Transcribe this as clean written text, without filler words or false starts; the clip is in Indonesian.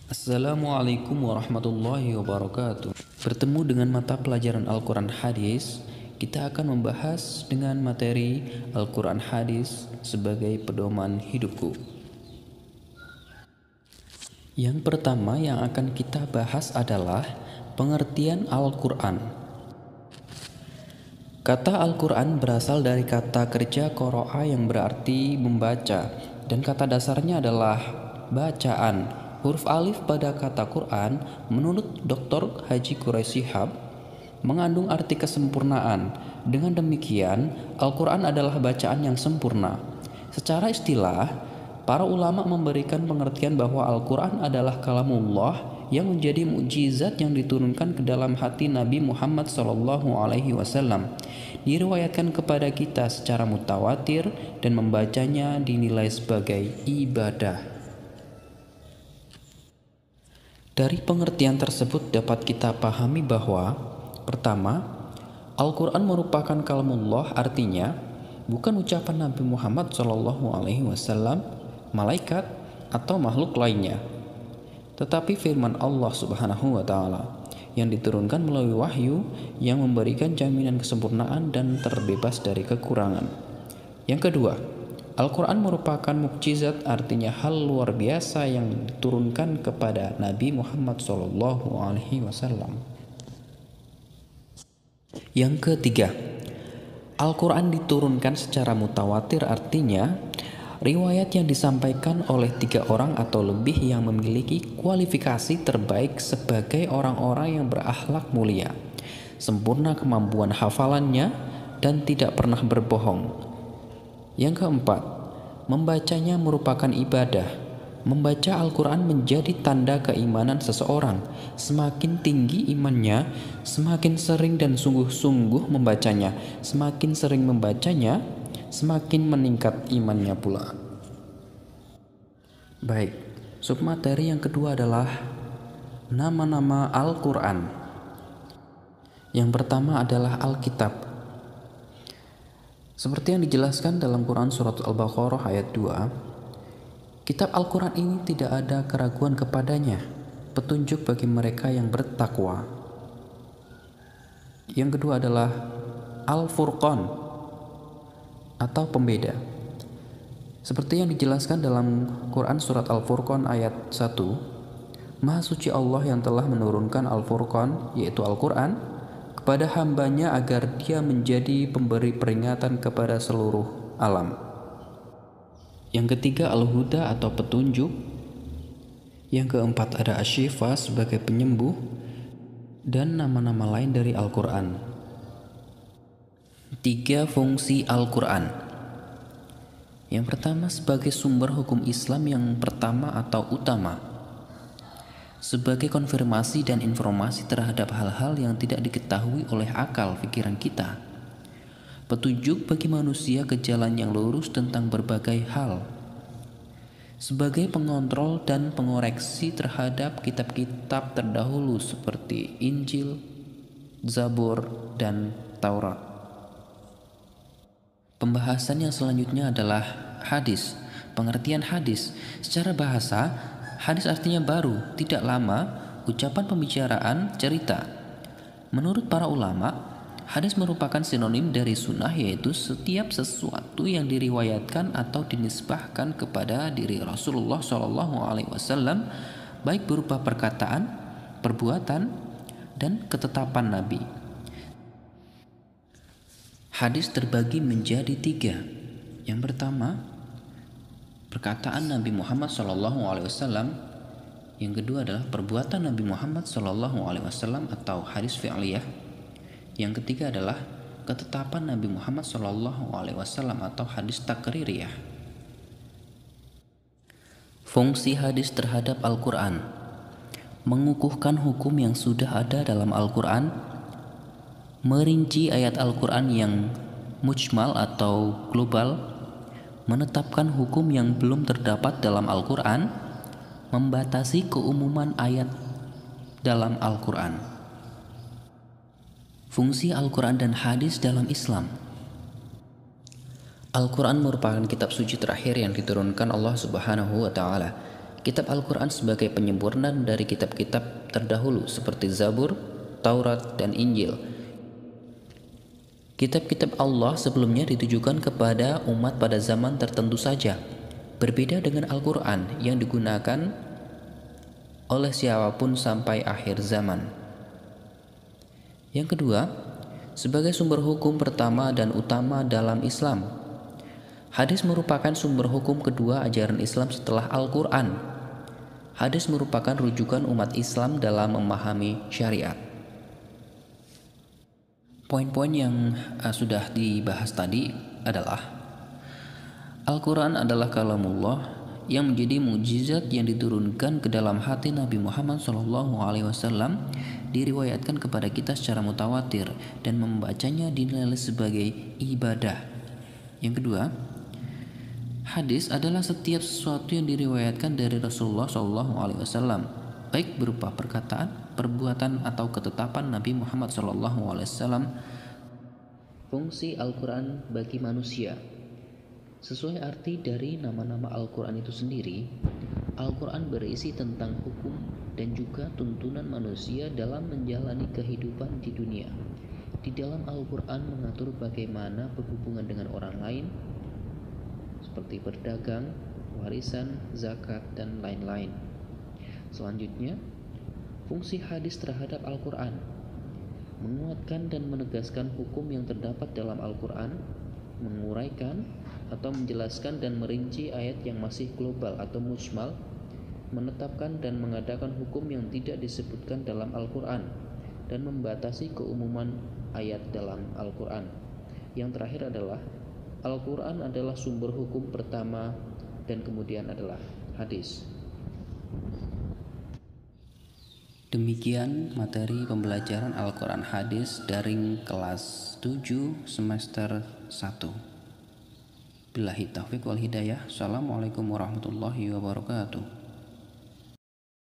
Assalamualaikum warahmatullahi wabarakatuh. Bertemu dengan mata pelajaran Al-Quran Hadis, kita akan membahas dengan materi Al-Quran Hadis sebagai pedoman hidupku. Yang pertama yang akan kita bahas adalah pengertian Al-Quran. Kata Al-Quran berasal dari kata kerja qoro'a yang berarti membaca, dan kata dasarnya adalah bacaan. Huruf alif pada kata Quran menurut Dr. Haji Quraisy Shihab mengandung arti kesempurnaan. Dengan demikian, Al-Quran adalah bacaan yang sempurna. Secara istilah, para ulama memberikan pengertian bahwa Al-Quran adalah kalamullah yang menjadi mukjizat yang diturunkan ke dalam hati Nabi Muhammad SAW. Diriwayatkan kepada kita secara mutawatir dan membacanya dinilai sebagai ibadah. Dari pengertian tersebut dapat kita pahami bahwa pertama, Al-Quran merupakan kalamullah, artinya bukan ucapan Nabi Muhammad SAW, malaikat, atau makhluk lainnya, tetapi firman Allah Subhanahu wa Ta'ala yang diturunkan melalui wahyu yang memberikan jaminan kesempurnaan dan terbebas dari kekurangan. Yang kedua, Al-Quran merupakan mukjizat, artinya hal luar biasa yang diturunkan kepada Nabi Muhammad SAW. Yang ketiga, Al-Quran diturunkan secara mutawatir, artinya riwayat yang disampaikan oleh 3 orang atau lebih yang memiliki kualifikasi terbaik sebagai orang-orang yang berakhlak mulia, sempurna kemampuan hafalannya, dan tidak pernah berbohong. Yang keempat, membacanya merupakan ibadah. Membaca Al-Quran menjadi tanda keimanan seseorang. Semakin tinggi imannya, semakin sering dan sungguh-sungguh membacanya. Semakin sering membacanya, semakin meningkat imannya pula. Baik, submateri yang kedua adalah nama-nama Al-Quran. Yang pertama adalah Alkitab. Seperti yang dijelaskan dalam Quran Surat Al-Baqarah ayat 2, kitab Al-Quran ini tidak ada keraguan kepadanya, petunjuk bagi mereka yang bertakwa. Yang kedua adalah Al-Furqan atau pembeda. Seperti yang dijelaskan dalam Quran Surat Al-Furqan ayat 1, Maha suci Allah yang telah menurunkan Al-Furqan, yaitu Al-Quran, kepada hambanya agar dia menjadi pemberi peringatan kepada seluruh alam. Yang ketiga Al-Huda atau petunjuk. Yang keempat ada Asy-Syifa sebagai penyembuh, dan nama-nama lain dari Al-Quran. 3 fungsi Al-Quran. Yang pertama, sebagai sumber hukum Islam yang pertama atau utama, sebagai konfirmasi dan informasi terhadap hal-hal yang tidak diketahui oleh akal pikiran kita, petunjuk bagi manusia ke jalan yang lurus tentang berbagai hal, sebagai pengontrol dan pengoreksi terhadap kitab-kitab terdahulu seperti Injil, Zabur, dan Taurat. Pembahasan yang selanjutnya adalah hadis. Pengertian hadis secara bahasa, hadis artinya baru, tidak lama, ucapan pembicaraan, cerita. Menurut para ulama, hadis merupakan sinonim dari sunnah, yaitu setiap sesuatu yang diriwayatkan atau dinisbahkan kepada diri Rasulullah SAW, baik berupa perkataan, perbuatan, dan ketetapan Nabi. Hadis terbagi menjadi 3. Yang pertama, perkataan Nabi Muhammad SAW. Yang kedua adalah perbuatan Nabi Muhammad SAW atau hadis fi'liyah. Yang ketiga adalah ketetapan Nabi Muhammad SAW atau hadis takririyah. Fungsi hadis terhadap Al-Quran: mengukuhkan hukum yang sudah ada dalam Al-Quran, merinci ayat Al-Quran yang mujmal atau global, menetapkan hukum yang belum terdapat dalam Al-Quran, membatasi keumuman ayat dalam Al-Quran. Fungsi Al-Quran dan hadis dalam Islam. Al-Quran merupakan kitab suci terakhir yang diturunkan Allah Subhanahu wa Ta'ala. Kitab Al-Quran sebagai penyempurna dari kitab-kitab terdahulu seperti Zabur, Taurat, dan Injil. Kitab-kitab Allah sebelumnya ditujukan kepada umat pada zaman tertentu saja, berbeda dengan Al-Quran yang digunakan oleh siapapun sampai akhir zaman. Yang kedua, sebagai sumber hukum pertama dan utama dalam Islam, hadis merupakan sumber hukum kedua ajaran Islam setelah Al-Quran. Hadis merupakan rujukan umat Islam dalam memahami syariat. Poin-poin yang sudah dibahas tadi adalah Al-Quran adalah kalamullah yang menjadi mukjizat yang diturunkan ke dalam hati Nabi Muhammad SAW, diriwayatkan kepada kita secara mutawatir dan membacanya dinilai sebagai ibadah. Yang kedua, hadis adalah setiap sesuatu yang diriwayatkan dari Rasulullah SAW, baik berupa perkataan, perbuatan, atau ketetapan Nabi Muhammad SAW. Fungsi Al-Quran bagi manusia. Sesuai arti dari nama-nama Al-Quran itu sendiri, Al-Quran berisi tentang hukum dan juga tuntunan manusia dalam menjalani kehidupan di dunia. Di dalam Al-Quran mengatur bagaimana berhubungan dengan orang lain, seperti berdagang, warisan, zakat, dan lain-lain. Selanjutnya, fungsi hadis terhadap Al-Quran menguatkan dan menegaskan hukum yang terdapat dalam Al-Quran, menguraikan atau menjelaskan dan merinci ayat yang masih global atau mujmal, menetapkan dan mengadakan hukum yang tidak disebutkan dalam Al-Quran, dan membatasi keumuman ayat dalam Al-Quran. Yang terakhir adalah Al-Quran adalah sumber hukum pertama dan kemudian adalah hadis. Demikian materi pembelajaran Al-Quran Hadis daring kelas 7 semester 1. Billahi taufiq wal hidayah. Assalamualaikum warahmatullahi wabarakatuh.